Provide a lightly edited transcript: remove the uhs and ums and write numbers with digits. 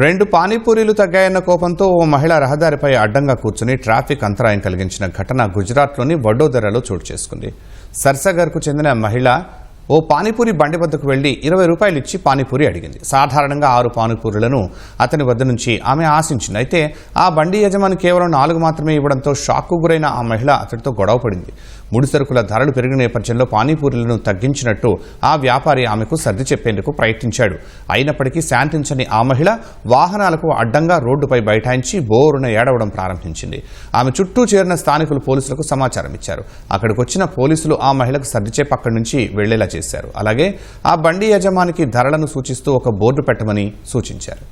రెండు పానీపూరీలు తగ్గాయన్న కోపంతో ఓ మహిళ రహదారిపై అడ్డంగా కూర్చుని ట్రాఫిక్ అంతరాయం కలిగించిన ఘటన గుజరాత్లోని వడోదరాలో చోటు చేసుకుంది. సర్సగర్కు చెందిన మహిళ ఓ పానీపూరి బండి వద్దకు వెళ్లి 20 రూపాయలు ఇచ్చి పానీపూరి అడిగింది. సాధారణంగా 6 పానీపూరీలను అతని వద్ద నుంచి ఆమె ఆశించింది. అయితే ఆ బండి యజమాని కేవలం 4 మాత్రమే ఇవ్వడంతో షాక్కు గురైన ఆ మహిళ అతడితో గొడవ పడింది. ముడి సరుకుల ధరలు పెరిగిన నేపథ్యంలో పానీపూరీలను తగ్గించినట్టు ఆ వ్యాపారి ఆమెకు సర్ది చెప్పేందుకు ప్రయత్నించాడు. అయినప్పటికీ శాంతించని ఆ మహిళ వాహనాలకు అడ్డంగా రోడ్డుపై బైఠాయించి బోరున ఏడవడం ప్రారంభించింది. ఆమె చుట్టూ చేరిన స్థానికులు పోలీసులకు సమాచారం ఇచ్చారు. అక్కడికి వచ్చిన పోలీసులు ఆ మహిళకు సర్ది చెప్పి అక్కడి నుంచి వెళ్లేలా చేశారు. అలాగే ఆ బండి యజమానికి ధరలను సూచిస్తూ ఒక బోర్డు పెట్టమని సూచించారు.